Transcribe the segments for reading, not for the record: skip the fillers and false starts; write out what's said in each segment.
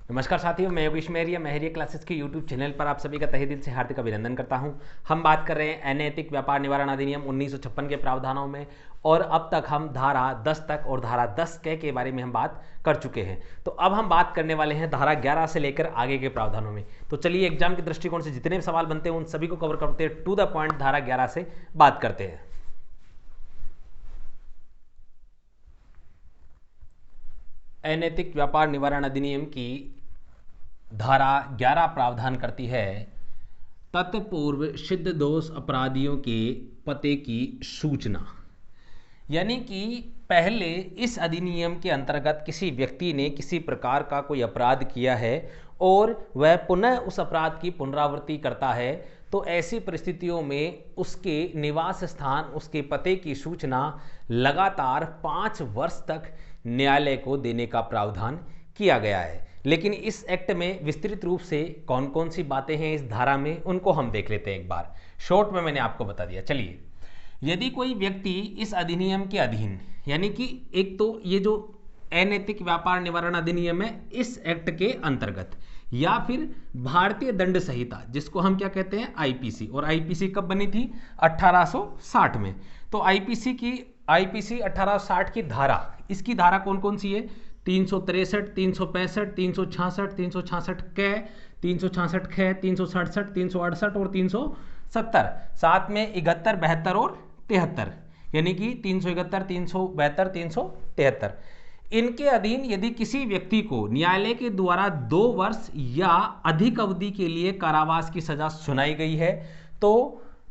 नमस्कार साथियों, मैं योगेश मेहरिया मेहरिया क्लासेस के यूट्यूब चैनल पर आप सभी का तहे दिल से हार्दिक अभिनंदन करता हूं। हम बात कर रहे हैं अनैतिक व्यापार निवारण अधिनियम 1956 के प्रावधानों में, और अब तक हम धारा 10 तक और धारा 10 के बारे में हम बात कर चुके हैं। तो अब हम बात करने वाले हैं धारा 11 से लेकर आगे के प्रावधानों में। तो चलिए एग्जाम के दृष्टिकोण से जितने भी सवाल बनते हैं उन सभी को कवर करते हैं, टू द पॉइंट धारा 11 से बात करते हैं। अनैतिक व्यापार निवारण अधिनियम की धारा 11 प्रावधान करती है तत्पूर्व सिद्ध दोष अपराधियों के पते की सूचना। यानी कि पहले इस अधिनियम के अंतर्गत किसी व्यक्ति ने किसी प्रकार का कोई अपराध किया है और वह पुनः उस अपराध की पुनरावृत्ति करता है, तो ऐसी परिस्थितियों में उसके निवास स्थान, उसके पते की सूचना लगातार 5 वर्ष तक न्यायालय को देने का प्रावधान किया गया है। लेकिन इस एक्ट में विस्तृत रूप से कौन कौन सी बातें हैं इस धारा में, उनको हम देख लेते हैं एक बार। शॉर्ट में मैंने आपको बता दिया। चलिए, यदि कोई व्यक्ति इस अधिनियम के अधीन, यानी कि एक तो ये जो अनैतिक व्यापार निवारण अधिनियम है इस एक्ट के अंतर्गत, या फिर भारतीय दंड संहिता जिसको हम क्या कहते हैं आईपीसी, और आईपीसी कब बनी थी 1860 में। तो आईपीसी 1860 की धारा, इसकी धारा कौन कौन सी है 363, 365, 366, 366 कै, 366 ख, 367, 368 और 370, साथ में 71, 72 और 73, यानी कि 371, 372, 373। इनके अधीन यदि किसी व्यक्ति को न्यायालय के द्वारा 2 वर्ष या अधिक अवधि के लिए कारावास की सजा सुनाई गई है तो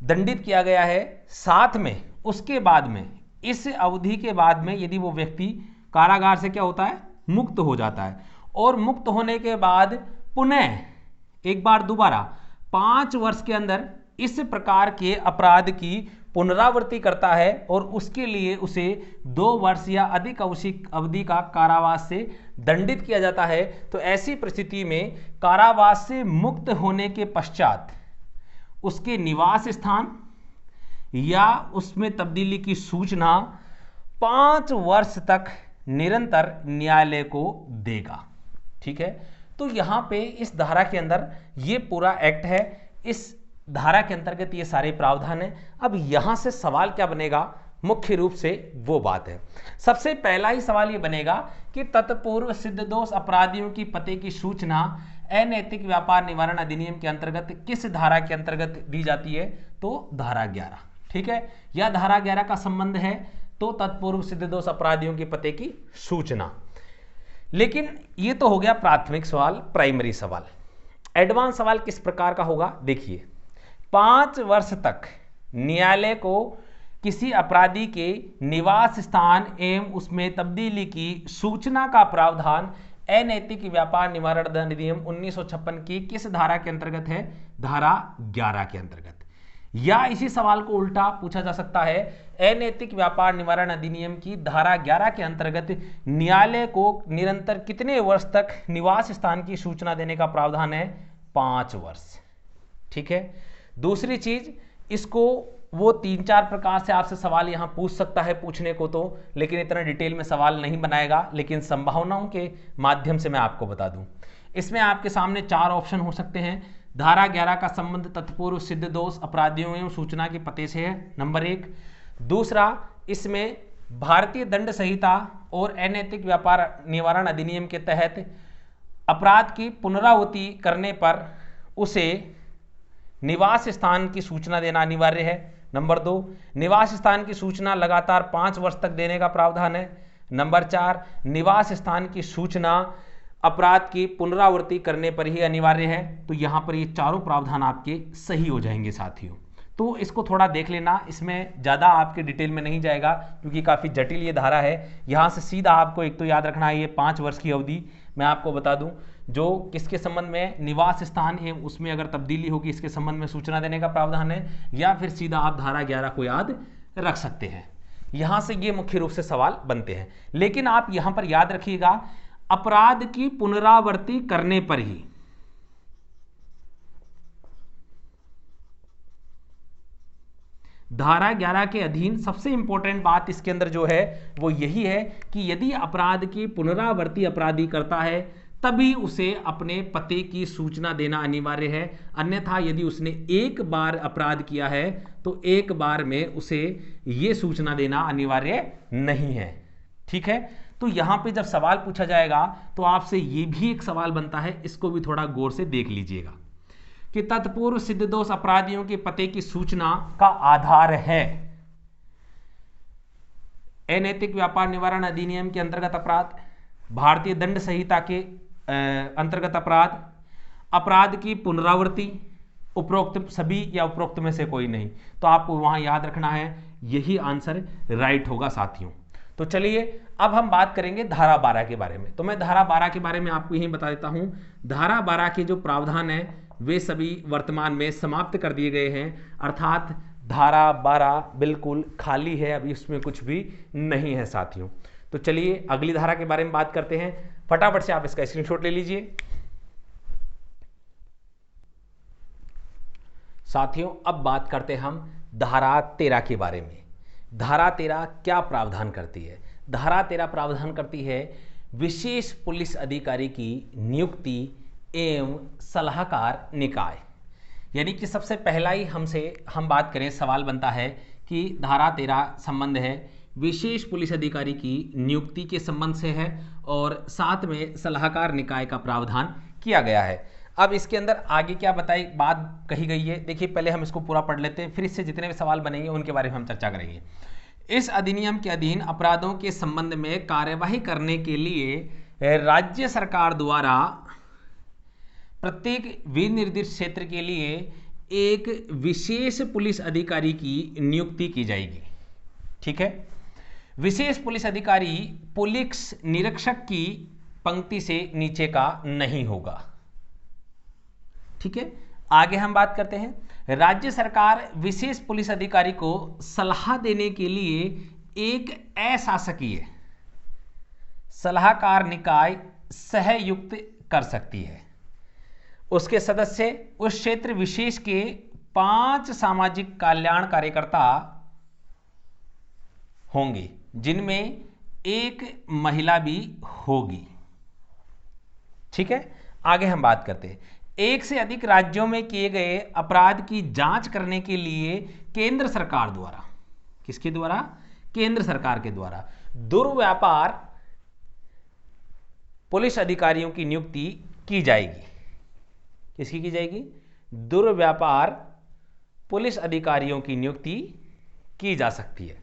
दंडित किया गया है। साथ में उसके बाद में, इस अवधि के बाद में यदि वो व्यक्ति कारागार से क्या होता है मुक्त हो जाता है, और मुक्त होने के बाद पुनः एक बार दोबारा 5 वर्ष के अंदर इस प्रकार के अपराध की पुनरावृत्ति करता है और उसके लिए उसे 2 वर्ष या अधिक अवधि का कारावास से दंडित किया जाता है, तो ऐसी परिस्थिति में कारावास से मुक्त होने के पश्चात उसके निवास स्थान या उसमें तब्दीली की सूचना 5 वर्ष तक निरंतर न्यायालय को देगा। ठीक है, तो यहां पे इस धारा के अंदर ये पूरा एक्ट है, इस धारा के अंतर्गत ये सारे प्रावधान है। अब यहां से सवाल क्या बनेगा, मुख्य रूप से वो बात है। सबसे पहला ही सवाल ये बनेगा कि तत्पूर्व सिद्ध दोष अपराधियों की पते की सूचना अनैतिक व्यापार निवारण अधिनियम के अंतर्गत किस धारा के अंतर्गत दी जाती है, तो धारा 11। ठीक है, यह धारा 11 का संबंध है तो तत्पूर्व सिद्ध दोष अपराधियों के पते की सूचना। लेकिन ये तो हो गया प्राथमिक सवाल, प्राइमरी सवाल। एडवांस सवाल किस प्रकार का होगा, देखिए 5 वर्ष तक न्यायालय को किसी अपराधी के निवास स्थान एवं उसमें तब्दीली की सूचना का प्रावधान अनैतिक व्यापार निवारण अधिनियम 1956 की किस धारा के अंतर्गत है, धारा 11 के अंतर्गत। या इसी सवाल को उल्टा पूछा जा सकता है, अनैतिक व्यापार निवारण अधिनियम की धारा 11 के अंतर्गत न्यायालय को निरंतर कितने वर्ष तक निवास स्थान की सूचना देने का प्रावधान है, 5 वर्ष। ठीक है, दूसरी चीज, इसको वो 3-4 प्रकार से आपसे सवाल यहां पूछ सकता है पूछने को तो, लेकिन इतना डिटेल में सवाल नहीं बनाएगा, लेकिन संभावनाओं के माध्यम से मैं आपको बता दूं। इसमें आपके सामने 4 ऑप्शन हो सकते हैं। धारा 11 का संबंध तत्पूर्व सिद्ध दोष अपराधियों एवं सूचना के पते से है, नंबर 1। दूसरा, इसमें भारतीय दंड संहिता और अनैतिक व्यापार निवारण अधिनियम के तहत अपराध की पुनरावृत्ति करने पर उसे निवास स्थान की सूचना देना अनिवार्य है, नंबर 2। निवास स्थान की सूचना लगातार 5 वर्ष तक देने का प्रावधान है, नंबर 4। निवास स्थान की सूचना अपराध की पुनरावृत्ति करने पर ही अनिवार्य है। तो यहां पर ये चारों प्रावधान आपके सही हो जाएंगे साथियों। तो इसको थोड़ा देख लेना, इसमें ज़्यादा आपके डिटेल में नहीं जाएगा क्योंकि काफ़ी जटिल ये धारा है। यहाँ से सीधा आपको एक तो याद रखना है, ये 5 वर्ष की अवधि मैं आपको बता दूं, जो किसके संबंध में, निवास स्थान है उसमें अगर तब्दीली होगी इसके संबंध में सूचना देने का प्रावधान है, या फिर सीधा आप धारा 11 को याद रख सकते हैं। यहाँ से ये मुख्य रूप से सवाल बनते हैं। लेकिन आप यहाँ पर याद रखिएगा, अपराध की पुनरावृत्ति करने पर ही, धारा 11 के अधीन सबसे इंपॉर्टेंट बात इसके अंदर जो है वो यही है कि यदि अपराध की पुनरावृत्ति अपराधी करता है तभी उसे अपने पते की सूचना देना अनिवार्य है। अन्यथा यदि उसने एक बार अपराध किया है तो एक बार में उसे यह सूचना देना अनिवार्य नहीं है। ठीक है, तो यहां पे जब सवाल पूछा जाएगा तो आपसे यह भी एक सवाल बनता है, इसको भी थोड़ा गौर से देख लीजिएगा कि तत्पूर्व सिद्ध दोष अपराधियों के पते की सूचना का आधार है अनैतिक व्यापार निवारण अधिनियम के अंतर्गत अपराध, भारतीय दंड संहिता के अंतर्गत अपराध, अपराध की पुनरावृत्ति, उपरोक्त सभी या उपरोक्त में से कोई नहीं। तो आपको वहां याद रखना है, यही आंसर राइट होगा साथियों। तो चलिए अब हम बात करेंगे धारा 12 के बारे में। तो मैं धारा 12 के बारे में आपको यही बता देता हूं। धारा 12 के जो प्रावधान है वे सभी वर्तमान में समाप्त कर दिए गए हैं, अर्थात धारा 12 बिल्कुल खाली है, अभी इसमें कुछ भी नहीं है साथियों। तो चलिए अगली धारा के बारे में बात करते हैं। फटाफट से आप इसका स्क्रीनशॉट ले लीजिए। साथियों अब बात करते हैं हम धारा 13 के बारे में। धारा 13 क्या प्रावधान करती है? धारा 13 प्रावधान करती है विशेष पुलिस अधिकारी की नियुक्ति एवं सलाहकार निकाय। यानी कि सबसे पहला ही हम बात करें, सवाल बनता है कि धारा 13 संबंध है विशेष पुलिस अधिकारी की नियुक्ति के संबंध से है और साथ में सलाहकार निकाय का प्रावधान किया गया है। अब इसके अंदर आगे क्या बात कही गई है, देखिए पहले हम इसको पूरा पढ़ लेते हैं, फिर इससे जितने भी सवाल बनेंगे उनके बारे में हम चर्चा करेंगे। इस अधिनियम के अधीन अपराधों के संबंध में कार्यवाही करने के लिए राज्य सरकार द्वारा प्रत्येक विनिर्दिष्ट क्षेत्र के लिए एक विशेष पुलिस अधिकारी की नियुक्ति की जाएगी। ठीक है, विशेष पुलिस अधिकारी पुलिस निरीक्षक की पंक्ति से नीचे का नहीं होगा। ठीक है, आगे हम बात करते हैं। राज्य सरकार विशेष पुलिस अधिकारी को सलाह देने के लिए एक अशासकीय सलाहकार निकाय सहयुक्त कर सकती है। उसके सदस्य उस क्षेत्र विशेष के 5 सामाजिक कल्याण कार्यकर्ता होंगे, जिनमें एक महिला भी होगी। ठीक है, आगे हम बात करते हैं। एक से अधिक राज्यों में किए गए अपराध की जांच करने के लिए केंद्र सरकार द्वारा, किसके द्वारा? केंद्र सरकार के द्वारा दुर्व्यापार पुलिस अधिकारियों की नियुक्ति की जाएगी। किसकी की जाएगी? दुर्व्यापार पुलिस अधिकारियों की नियुक्ति की जा सकती है।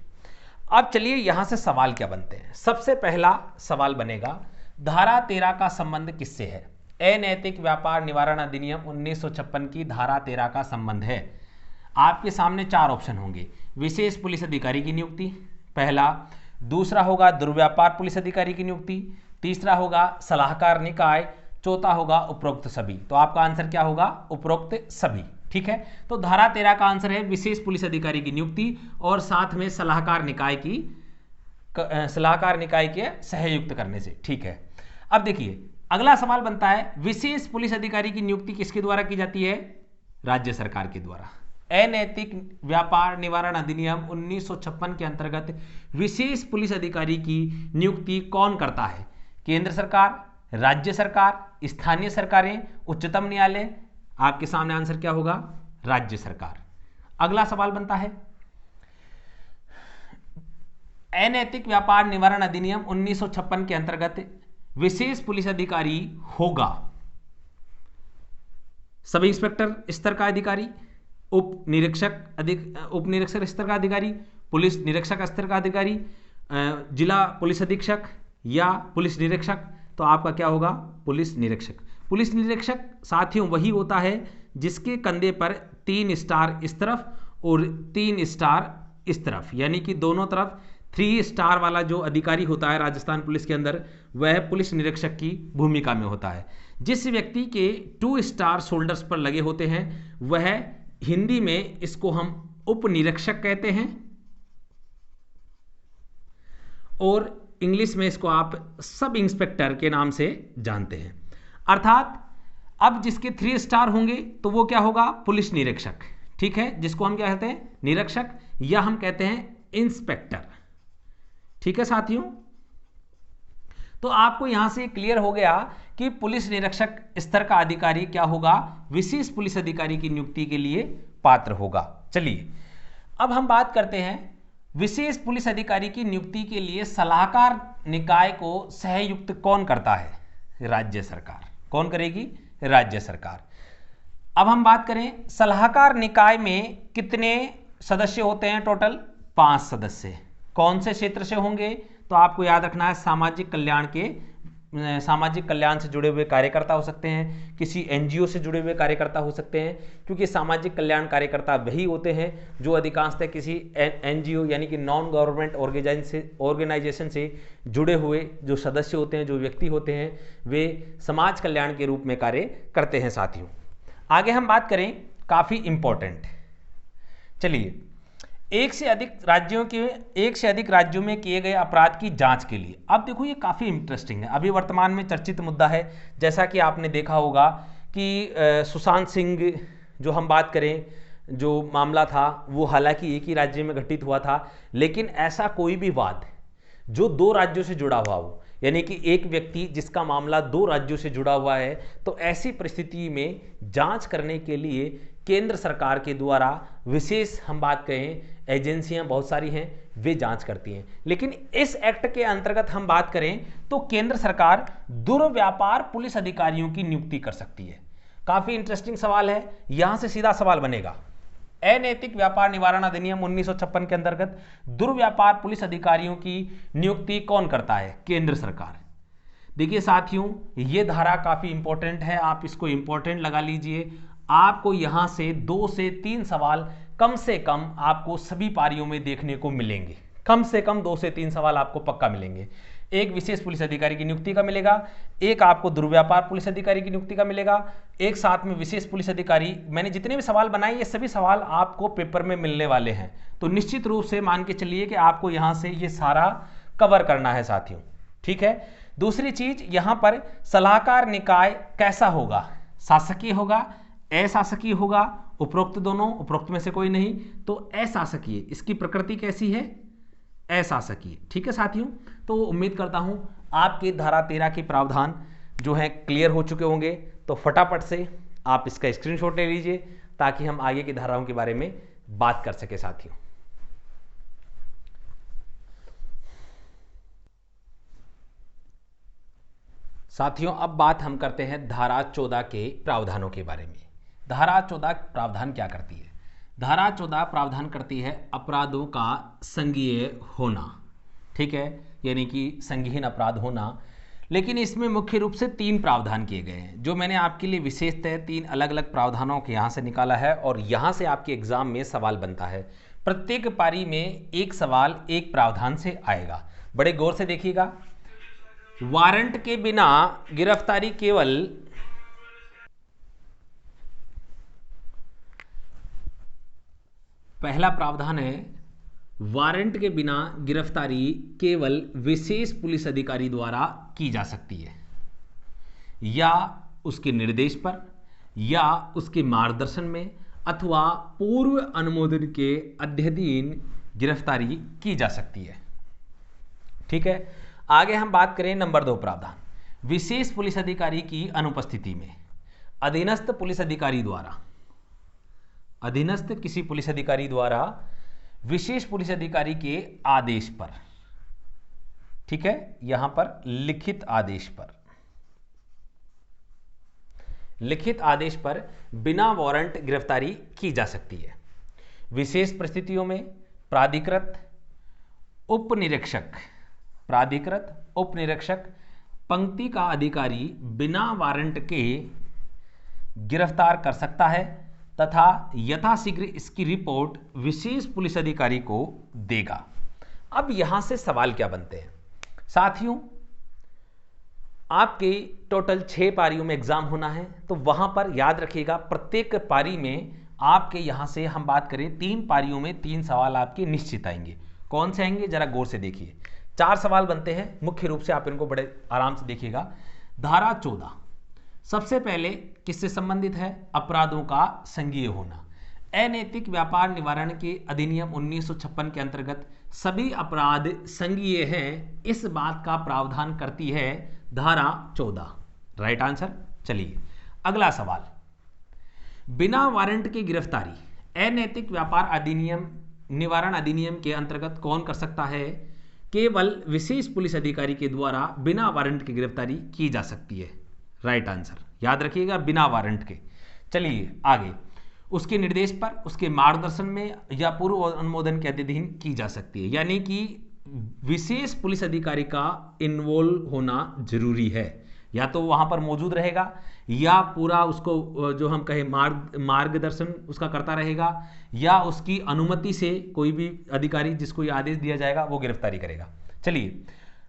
अब चलिए यहां से सवाल क्या बनते हैं। सबसे पहला सवाल बनेगा धारा 13 का संबंध किससे है? अनैतिक व्यापार निवारण अधिनियम 1956 की धारा 13 का संबंध है। आपके सामने 4 ऑप्शन होंगे। विशेष पुलिस अधिकारी की नियुक्ति पहला, दूसरा होगा दुर्व्यापार पुलिस अधिकारी की नियुक्ति, तीसरा होगा सलाहकार निकाय, चौथा होगा उपरोक्त सभी। तो आपका आंसर क्या होगा? उपरोक्त सभी। ठीक है, तो धारा 13 का आंसर है विशेष पुलिस अधिकारी की नियुक्ति और साथ में सलाहकार निकाय के सहयुक्त करने से। ठीक है, अब देखिए अगला सवाल बनता है विशेष पुलिस अधिकारी की नियुक्ति किसके द्वारा की जाती है? राज्य सरकार के द्वारा। अनैतिक व्यापार निवारण अधिनियम 1956 के अंतर्गत विशेष पुलिस अधिकारी की नियुक्ति कौन करता है? केंद्र सरकार, राज्य सरकार, स्थानीय सरकारें, उच्चतम न्यायालय। आपके सामने आंसर क्या होगा? राज्य सरकार। अगला सवाल बनता है अनैतिक व्यापार निवारण अधिनियम 1956 के अंतर्गत विशेष पुलिस अधिकारी होगा सब इंस्पेक्टर स्तर का अधिकारी, उप निरीक्षक स्तर का अधिकारी, पुलिस निरीक्षक स्तर का अधिकारी, जिला पुलिस अधीक्षक या पुलिस निरीक्षक। तो आपका क्या होगा? पुलिस निरीक्षक। पुलिस निरीक्षक साथियों वही होता है जिसके कंधे पर 3 स्टार इस तरफ और 3 स्टार इस तरफ, यानी कि दोनों तरफ 3 स्टार वाला जो अधिकारी होता है राजस्थान पुलिस के अंदर, वह पुलिस निरीक्षक की भूमिका में होता है। जिस व्यक्ति के 2 स्टार शोल्डर्स पर लगे होते हैं वह हिंदी में इसको हम उप निरीक्षक कहते हैं और इंग्लिश में इसको आप सब इंस्पेक्टर के नाम से जानते हैं। अर्थात अब जिसके 3 स्टार होंगे तो वो क्या होगा? पुलिस निरीक्षक। ठीक है, जिसको हम क्या कहते हैं? निरीक्षक, या हम कहते हैं इंस्पेक्टर। ठीक है साथियों, तो आपको यहां से क्लियर हो गया कि पुलिस निरीक्षक स्तर का अधिकारी क्या होगा, विशेष पुलिस अधिकारी की नियुक्ति के लिए पात्र होगा। चलिए अब हम बात करते हैं विशेष पुलिस अधिकारी की नियुक्ति के लिए सलाहकार निकाय को सहयुक्त कौन करता है, राज्य सरकार। कौन करेगी, राज्य सरकार। अब हम बात करें सलाहकार निकाय में कितने सदस्य होते हैं, टोटल 5 सदस्य। कौन से क्षेत्र से होंगे, तो आपको याद रखना है सामाजिक कल्याण से जुड़े हुए कार्यकर्ता हो सकते हैं, किसी एनजीओ से जुड़े हुए कार्यकर्ता हो सकते हैं, क्योंकि सामाजिक कल्याण कार्यकर्ता वही होते हैं जो अधिकांशतः किसी एनजीओ यानी कि नॉन गवर्नमेंट ऑर्गेनाइजेशन से जुड़े हुए जो सदस्य होते हैं, जो व्यक्ति होते हैं, वे समाज कल्याण के रूप में कार्य करते हैं। साथियों आगे हम बात करें, काफी इंपॉर्टेंट, चलिए एक से अधिक राज्यों में किए गए अपराध की जांच के लिए। अब देखो ये काफी इंटरेस्टिंग है, अभी वर्तमान में चर्चित मुद्दा है। जैसा कि आपने देखा होगा कि सुशांत सिंह जो हम बात करें, जो मामला था वो हालांकि एक ही राज्य में घटित हुआ था, लेकिन ऐसा कोई भी वाद जो 2 राज्यों से जुड़ा हुआ हो, यानी कि एक व्यक्ति जिसका मामला 2 राज्यों से जुड़ा हुआ है, तो ऐसी परिस्थिति में जांच करने के लिए केंद्र सरकार के द्वारा विशेष हम बात कहें एजेंसियां बहुत सारी हैं, वे जांच करती हैं। लेकिन इस एक्ट के अंतर्गत हम बात करें तो केंद्र सरकार दुर्व्यापार पुलिस अधिकारियों की नियुक्ति कर सकती है। काफी इंटरेस्टिंग सवाल है, यहां से सीधा सवाल बनेगा, अनैतिक व्यापार निवारण अधिनियम 1956 के अंतर्गत दुर्व्यापार पुलिस अधिकारियों की नियुक्ति कौन करता है, केंद्र सरकार। देखिए साथियों ये धारा काफी इंपॉर्टेंट है, आप इसको इंपॉर्टेंट लगा लीजिए। आपको यहां से 2 से 3 सवाल कम से कम आपको सभी पारियों में देखने को मिलेंगे, कम से कम 2 से 3 सवाल आपको पक्का मिलेंगे। एक विशेष पुलिस अधिकारी की नियुक्ति का मिलेगा, एक आपको दुर्व्यापार पुलिस अधिकारी की नियुक्ति का मिलेगा, एक साथ में विशेष पुलिस अधिकारी। मैंने जितने भी सवाल बनाए ये सभी सवाल आपको पेपर में मिलने वाले हैं, तो निश्चित रूप से मान के चलिए कि आपको यहां से ये सारा कवर करना है साथियों, ठीक है। दूसरी चीज यहां पर सलाहकार निकाय कैसा होगा, शासकीय होगा, अशासकीय होगा, उपरोक्त दोनों, उपरोक्त में से कोई नहीं, तो अशासकीय। इसकी प्रकृति कैसी है, अशासकीय, ठीक है साथियों। तो उम्मीद करता हूं आपके धारा 13 के प्रावधान जो है क्लियर हो चुके होंगे, तो फटाफट से आप इसका स्क्रीनशॉट ले लीजिए ताकि हम आगे की धाराओं के बारे में बात कर सके साथियों। साथियों अब बात हम करते हैं धारा 14 के प्रावधानों के बारे में। धारा 14 प्रावधान क्या करती है, धारा 14 प्रावधान करती है अपराधों का संज्ञेय होना, ठीक है, यानी कि संज्ञेय अपराध होना। लेकिन इसमें मुख्य रूप से 3 प्रावधान किए गए हैं, जो मैंने आपके लिए विशेषतः 3 अलग अलग प्रावधानों के यहाँ से निकाला है, और यहाँ से आपके एग्जाम में सवाल बनता है। प्रत्येक पारी में एक सवाल एक प्रावधान से आएगा, बड़े गौर से देखिएगा। वारंट के बिना गिरफ्तारी केवल पहला प्रावधान है, वारंट के बिना गिरफ्तारी केवल विशेष पुलिस अधिकारी द्वारा की जा सकती है, या उसके निर्देश पर, या उसके मार्गदर्शन में, अथवा पूर्व अनुमोदन के अध्ययन गिरफ्तारी की जा सकती है, ठीक है। आगे हम बात करें नंबर 2 प्रावधान, विशेष पुलिस अधिकारी की अनुपस्थिति में अधीनस्थ पुलिस अधिकारी द्वारा, अधीनस्थ किसी पुलिस अधिकारी द्वारा विशेष पुलिस अधिकारी के आदेश पर, ठीक है, यहां पर लिखित आदेश पर बिना वारंट गिरफ्तारी की जा सकती है। विशेष परिस्थितियों में प्राधिकृत उपनिरीक्षक पंक्ति का अधिकारी बिना वारंट के गिरफ्तार कर सकता है तथा यथाशीघ्र इसकी रिपोर्ट विशेष पुलिस अधिकारी को देगा। अब यहां से सवाल क्या बनते हैं साथियों, आपके टोटल 6 पारियों में एग्जाम होना है, तो वहां पर याद रखिएगा प्रत्येक पारी में आपके यहां से हम बात करें 3 पारियों में 3 सवाल आपके निश्चित आएंगे। कौन से आएंगे जरा गौर से देखिए, 4 सवाल बनते हैं मुख्य रूप से, आप इनको बड़े आराम से देखिएगा। धारा 14 सबसे पहले किससे संबंधित है, अपराधों का संज्ञेय होना। अनैतिक व्यापार निवारण के अधिनियम 1956 के अंतर्गत सभी अपराध संज्ञेय हैं, इस बात का प्रावधान करती है धारा 14। Right answer. चलिए अगला सवाल, बिना वारंट की गिरफ्तारी अनैतिक व्यापार अधिनियम निवारण अधिनियम के अंतर्गत कौन कर सकता है? केवल विशेष पुलिस अधिकारी के द्वारा बिना वारंट की गिरफ्तारी की जा सकती है। राइट आंसर, याद रखिएगा, बिना वारंट के। चलिए आगे, उसके निर्देश पर, उसके मार्गदर्शन में या पूर्व अनुमोदन के अधीन की जा सकती है, यानी कि विशेष पुलिस अधिकारी का इन्वॉल्व होना जरूरी है। या तो वहां पर मौजूद रहेगा या पूरा उसको जो हम कहें मार्गदर्शन उसका करता रहेगा, या उसकी अनुमति से कोई भी अधिकारी जिसको ये आदेश दिया जाएगा वो गिरफ्तारी करेगा। चलिए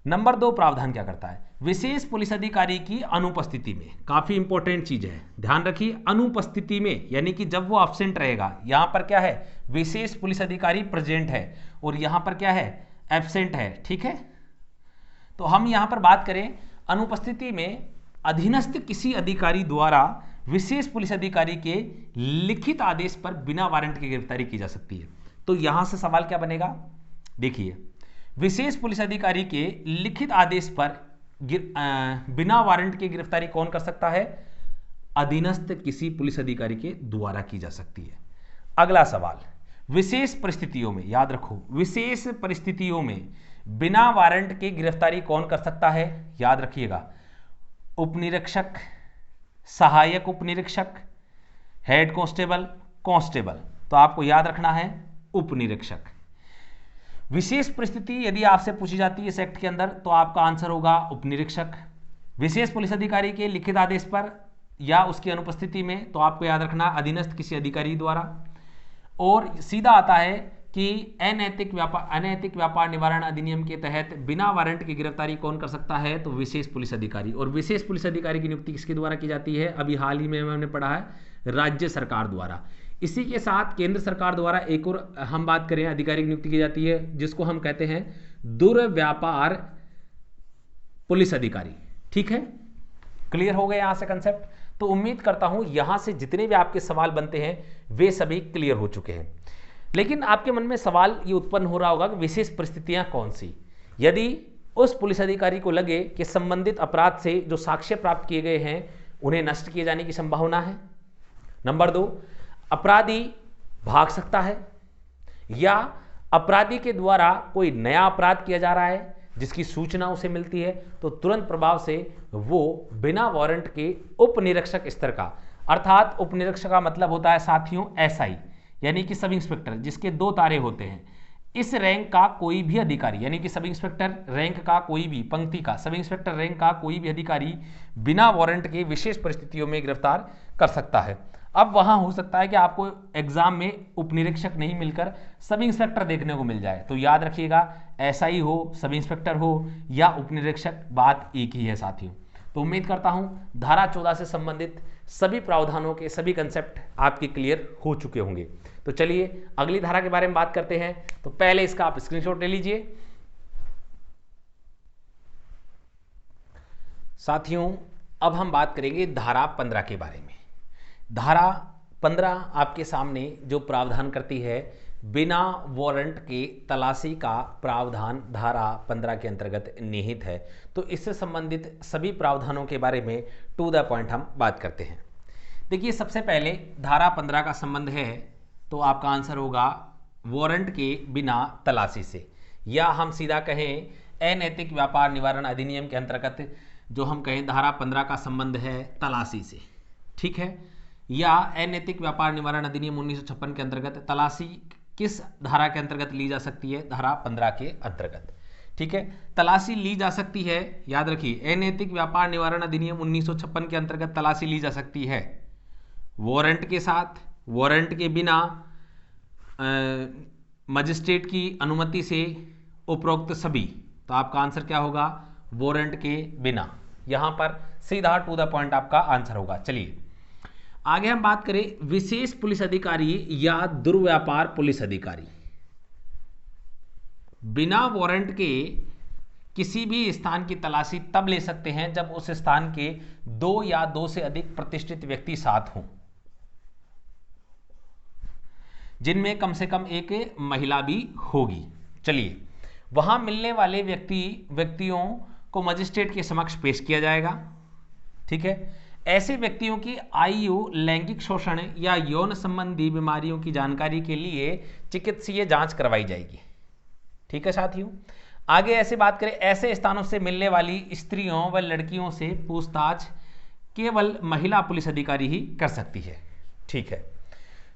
नंबर 2 प्रावधान क्या करता है? विशेष पुलिस अधिकारी की अनुपस्थिति में, काफी इंपॉर्टेंट चीज है, ध्यान रखिए, अनुपस्थिति में यानी कि जब वो एब्सेंट रहेगा। यहां पर क्या है? विशेष पुलिस अधिकारी प्रेजेंट है और यहां पर क्या है? एब्सेंट है। ठीक है, तो हम यहां पर बात करें अनुपस्थिति में अधीनस्थ किसी अधिकारी द्वारा विशेष पुलिस अधिकारी के लिखित आदेश पर बिना वारंट की गिरफ्तारी की जा सकती है। तो यहां से सवाल क्या बनेगा? देखिए, विशेष पुलिस अधिकारी के लिखित आदेश पर बिना वारंट की गिरफ्तारी कौन कर सकता है? अधीनस्थ किसी पुलिस अधिकारी के द्वारा की जा सकती है। अगला सवाल, विशेष परिस्थितियों में, याद रखो, विशेष परिस्थितियों में बिना वारंट की गिरफ्तारी कौन कर सकता है? याद रखिएगा, उपनिरीक्षक, सहायक उपनिरीक्षक, हेड कांस्टेबल, कांस्टेबल। तो आपको याद रखना है उपनिरीक्षक। विशेष परिस्थिति यदि आपसे पूछी जाती है इस एक्ट के अंदर तो आपका आंसर होगा उपनिरीक्षक। विशेष पुलिस अधिकारी के लिखित आदेश पर या उसकी अनुपस्थिति में तो आपको याद रखना अधीनस्थ किसी अधिकारी द्वारा। और सीधा आता है कि अनैतिक व्यापार निवारण अधिनियम के तहत बिना वारंट की गिरफ्तारी कौन कर सकता है? तो विशेष पुलिस अधिकारी। और विशेष पुलिस अधिकारी की नियुक्ति किसके द्वारा की जाती है? अभी हाल ही में हमने पढ़ा है, राज्य सरकार द्वारा। इसी के साथ केंद्र सरकार द्वारा एक और हम बात करें अधिकारी की नियुक्ति की जाती है, जिसको हम कहते हैं दुर्व्यापार पुलिस अधिकारी। ठीक है, क्लियर हो गए यहां से कंसेप्ट? तो उम्मीद करता हूं यहां से जितने भी आपके सवाल बनते हैं वे सभी क्लियर हो चुके हैं। लेकिन आपके मन में सवाल ये उत्पन्न हो रहा होगा कि विशेष परिस्थितियां कौन सी? यदि उस पुलिस अधिकारी को लगे कि संबंधित अपराध से जो साक्ष्य प्राप्त किए गए हैं उन्हें नष्ट किए जाने की संभावना है। नंबर 2, अपराधी भाग सकता है या अपराधी के द्वारा कोई नया अपराध किया जा रहा है जिसकी सूचना उसे मिलती है, तो तुरंत प्रभाव से वो बिना वारंट के उपनिरीक्षक स्तर का, अर्थात उपनिरीक्षक का मतलब होता है साथियों एसआई, यानी कि सब इंस्पेक्टर, जिसके 2 तारे होते हैं, इस रैंक का कोई भी अधिकारी, यानी कि सब इंस्पेक्टर रैंक का कोई भी, पंक्ति का सब इंस्पेक्टर रैंक का कोई भी अधिकारी बिना वारंट के विशेष परिस्थितियों में गिरफ्तार कर सकता है। अब वहां हो सकता है कि आपको एग्जाम में उपनिरीक्षक नहीं मिलकर सब इंस्पेक्टर देखने को मिल जाए, तो याद रखिएगा एसआई हो, सब इंस्पेक्टर हो या उपनिरीक्षक, बात एक ही है साथियों। तो उम्मीद करता हूं धारा 14 से संबंधित सभी प्रावधानों के सभी कंसेप्ट आपके क्लियर हो चुके होंगे। तो चलिए अगली धारा के बारे में बात करते हैं। तो पहले इसका आप स्क्रीनशॉट ले लीजिए। साथियों अब हम बात करेंगे धारा 15 के बारे में। धारा 15 आपके सामने जो प्रावधान करती है, बिना वारंट के तलाशी का प्रावधान धारा 15 के अंतर्गत निहित है। तो इससे संबंधित सभी प्रावधानों के बारे में टू द पॉइंट हम बात करते हैं। देखिए सबसे पहले धारा 15 का संबंध है तो आपका आंसर होगा वारंट के बिना तलाशी से, या हम सीधा कहें अनैतिक व्यापार निवारण अधिनियम के अंतर्गत जो हम कहें धारा 15 का संबंध है तलाशी से। ठीक है, या अनैतिक व्यापार निवारण अधिनियम 1956 के अंतर्गत तलाशी किस धारा के अंतर्गत ली जा सकती है? धारा 15 के अंतर्गत। ठीक है, तलाशी ली जा सकती है, याद रखिए अनैतिक व्यापार निवारण अधिनियम 1956 के अंतर्गत तलाशी ली जा सकती है वारंट के साथ, वारंट के बिना, मजिस्ट्रेट की अनुमति से, उपरोक्त सभी। तो आपका आंसर क्या होगा? वारंट के बिना। यहां पर सीधा टू द पॉइंट आपका आंसर होगा। चलिए आगे हम बात करें विशेष पुलिस अधिकारी या दुर्व्यापार पुलिस अधिकारी बिना वारंट के किसी भी स्थान की तलाशी तब ले सकते हैं जब उस स्थान के 2 या 2 से अधिक प्रतिष्ठित व्यक्ति साथ हों, जिनमें कम से कम एक महिला भी होगी। चलिए, वहां मिलने वाले व्यक्तियों को मजिस्ट्रेट के समक्ष पेश किया जाएगा। ठीक है, ऐसे व्यक्तियों की आयु, लैंगिक शोषण या यौन संबंधी बीमारियों की जानकारी के लिए चिकित्सीय जांच करवाई जाएगी। ठीक है साथियों, आगे ऐसे बात करें, ऐसे स्थानों से मिलने वाली स्त्रियों व लड़कियों से पूछताछ केवल महिला पुलिस अधिकारी ही कर सकती है। ठीक है,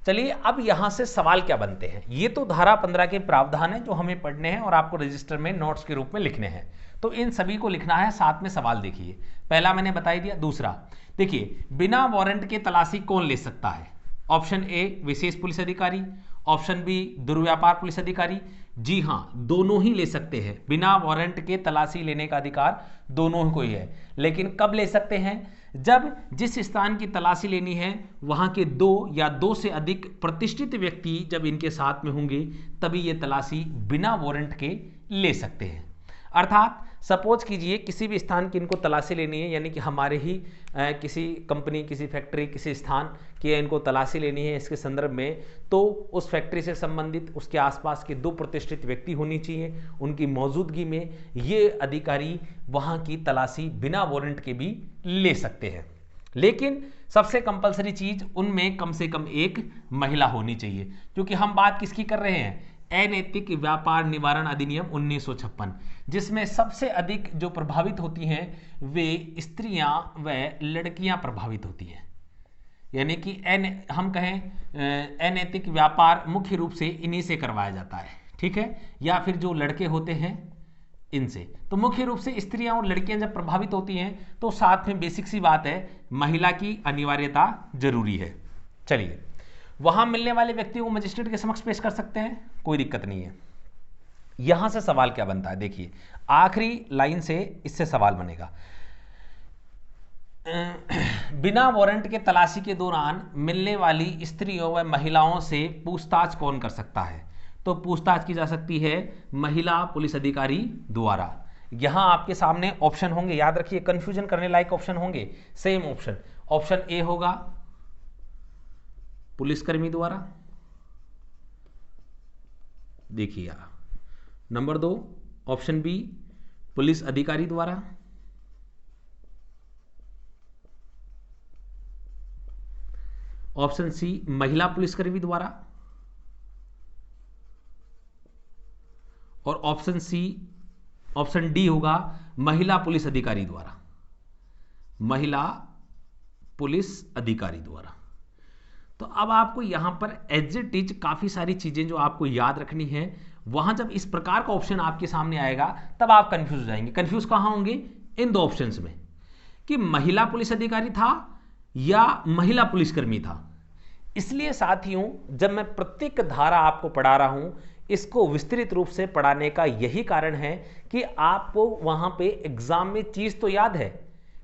चलिए अब यहां से सवाल क्या बनते हैं। ये तो धारा 15 के प्रावधान है जो हमें पढ़ने हैं और आपको रजिस्टर में नोट्स के रूप में लिखने हैं, तो इन सभी को लिखना है। साथ में सवाल देखिए, पहला मैंने बता दिया। दूसरा देखिए, बिना वारंट के तलाशी कौन ले सकता है? ऑप्शन ए विशेष पुलिस अधिकारी, ऑप्शन बी दुर्व्यापार पुलिस अधिकारी। जी हां, दोनों ही ले सकते हैं। बिना वारंट के तलाशी लेने का अधिकार दोनों को ही है, लेकिन कब ले सकते हैं? जब जिस स्थान की तलाशी लेनी है वहां के 2 या 2 से अधिक प्रतिष्ठित व्यक्ति जब इनके साथ में होंगे तभी ये तलाशी बिना वारंट के ले सकते हैं। अर्थात सपोज कीजिए किसी भी स्थान की इनको तलाशी लेनी है, यानी कि हमारे ही किसी कंपनी, किसी फैक्ट्री, किसी स्थान की इनको तलाशी लेनी है इसके संदर्भ में, तो उस फैक्ट्री से संबंधित उसके आसपास के 2 प्रतिष्ठित व्यक्ति होनी चाहिए। उनकी मौजूदगी में ये अधिकारी वहां की तलाशी बिना वारंट के भी ले सकते हैं, लेकिन सबसे कंपलसरी चीज उनमें कम से कम एक महिला होनी चाहिए, क्योंकि हम बात किसकी कर रहे हैं? अनैतिक व्यापार निवारण अधिनियम 1956, जिसमें सबसे अधिक जो प्रभावित होती हैं वे स्त्रियां व लड़कियां प्रभावित होती हैं। यानी कि हम कहें अनैतिक व्यापार मुख्य रूप से इन्हीं से करवाया जाता है। ठीक है, या फिर जो लड़के होते हैं इनसे। तो मुख्य रूप से स्त्रियां और लड़कियां जब प्रभावित होती हैं तो साथ में बेसिक सी बात है, महिला की अनिवार्यता जरूरी है। चलिए, वहां मिलने वाले व्यक्तियों को मजिस्ट्रेट के समक्ष पेश कर सकते हैं, कोई दिक्कत नहीं है। यहां से सवाल क्या बनता है? देखिए, आखिरी लाइन से इससे सवाल बनेगा। बिना वारंट के तलाशी के दौरान मिलने वाली स्त्रियों व महिलाओं से पूछताछ कौन कर सकता है? तो पूछताछ की जा सकती है महिला पुलिस अधिकारी द्वारा। यहां आपके सामने ऑप्शन होंगे, याद रखिए, कंफ्यूजन करने लायक ऑप्शन होंगे। सेम ऑप्शन, ऑप्शन ए होगा पुलिसकर्मी द्वारा, देखिए। नंबर 2 ऑप्शन बी पुलिस अधिकारी द्वारा, ऑप्शन सी महिला पुलिसकर्मी द्वारा, और ऑप्शन डी होगा महिला पुलिस अधिकारी द्वारा। महिला पुलिस अधिकारी द्वारा। तो अब आपको यहां पर एज इट इज काफी सारी चीजें जो आपको याद रखनी है। वहां जब इस प्रकार का ऑप्शन आपके सामने आएगा तब आप कंफ्यूज हो जाएंगे। कंफ्यूज कहां होंगे? इन 2 ऑप्शंस में, कि महिला पुलिस अधिकारी था या महिला पुलिसकर्मी था। इसलिए साथियों, जब मैं प्रत्येक धारा आपको पढ़ा रहा हूं, इसको विस्तृत रूप से पढ़ाने का यही कारण है कि आपको वहां पे एग्जाम में चीज तो याद है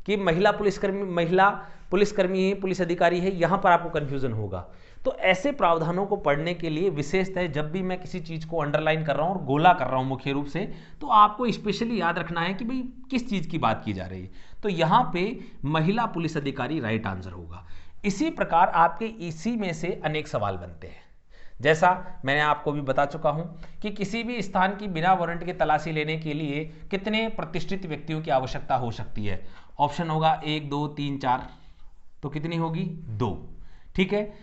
कि महिला पुलिसकर्मी है, पुलिस अधिकारी है, यहां पर आपको कंफ्यूजन होगा। तो ऐसे प्रावधानों को पढ़ने के लिए विशेषतः जब भी मैं किसी चीज को अंडरलाइन कर रहा हूं और गोला कर रहा हूं मुख्य रूप से, तो आपको स्पेशली याद रखना है कि भाई किस चीज की बात की जा रही है। तो यहां पे महिला पुलिस अधिकारी राइट आंसर होगा। इसी प्रकार आपके इसी में से अनेक सवाल बनते हैं। जैसा मैंने आपको भी बता चुका हूं कि किसी भी स्थान की बिना वारंट के तलाशी लेने के लिए कितने प्रतिष्ठित व्यक्तियों की आवश्यकता हो सकती है? ऑप्शन होगा 1 2 3 4, तो कितनी होगी? 2। ठीक है,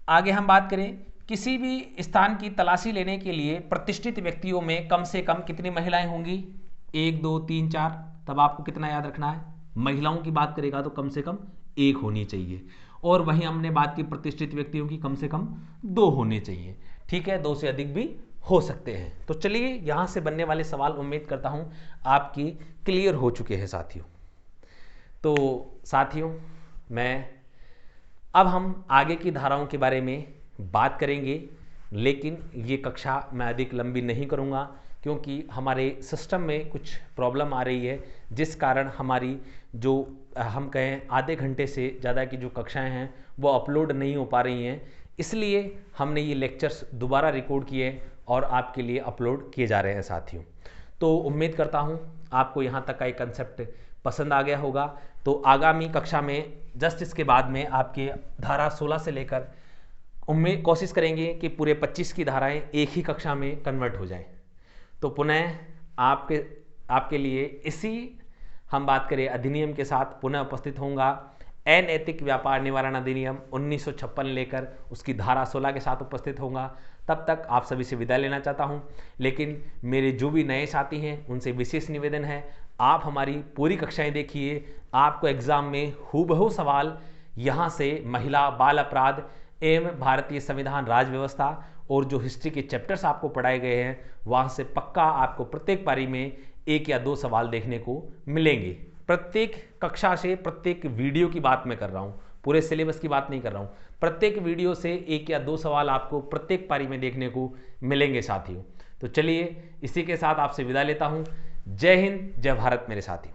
आगे हम बात करें, किसी भी स्थान की तलाशी लेने के लिए प्रतिष्ठित व्यक्तियों में कम से कम कितनी महिलाएं होंगी? 1 2 3 4। तब आपको कितना याद रखना है? महिलाओं की बात करेगा तो कम से कम 1 होनी चाहिए, और वहीं हमने बात की प्रतिष्ठित व्यक्तियों की कम से कम 2 होने चाहिए। ठीक है, 2 से अधिक भी हो सकते हैं। तो चलिए, यहां से बनने वाले सवाल उम्मीद करता हूं आपकी क्लियर हो चुके हैं साथियों। तो साथियों, अब हम आगे की धाराओं के बारे में बात करेंगे, लेकिन ये कक्षा मैं अधिक लंबी नहीं करूंगा क्योंकि हमारे सिस्टम में कुछ प्रॉब्लम आ रही है, जिस कारण हमारी जो हम कहें आधे घंटे से ज़्यादा की जो कक्षाएं हैं वो अपलोड नहीं हो पा रही हैं। इसलिए हमने ये लेक्चर्स दोबारा रिकॉर्ड किए और आपके लिए अपलोड किए जा रहे हैं साथियों। तो उम्मीद करता हूँ आपको यहाँ तक का एक कंसेप्ट पसंद आ गया होगा। तो आगामी कक्षा में जस्ट इसके बाद में आपके धारा 16 से लेकर उम्मीद कोशिश करेंगे कि पूरे 25 की धाराएं एक ही कक्षा में कन्वर्ट हो जाएं। तो पुनः आपके लिए इसी हम बात करें अधिनियम के साथ पुनः उपस्थित होऊंगा। अनैतिक व्यापार निवारण अधिनियम 1956 लेकर उसकी धारा 16 के साथ उपस्थित होऊंगा। तब तक आप सभी से विदा लेना चाहता हूं, लेकिन मेरे जो भी नए साथी हैं उनसे विशेष निवेदन है, आप हमारी पूरी कक्षाएं देखिए। आपको एग्जाम में हूबहू सवाल यहाँ से महिला बाल अपराध एवं भारतीय संविधान राज्य व्यवस्था और जो हिस्ट्री के चैप्टर्स आपको पढ़ाए गए हैं वहाँ से पक्का आपको प्रत्येक पारी में 1 या 2 सवाल देखने को मिलेंगे। प्रत्येक कक्षा से प्रत्येक वीडियो की बात मैं कर रहा हूँ, पूरे सिलेबस की बात नहीं कर रहा हूँ। प्रत्येक वीडियो से 1 या 2 सवाल आपको प्रत्येक पारी में देखने को मिलेंगे साथियों। तो चलिए इसी के साथ आपसे विदा लेता हूँ। जय हिंद, जय भारत मेरे साथी।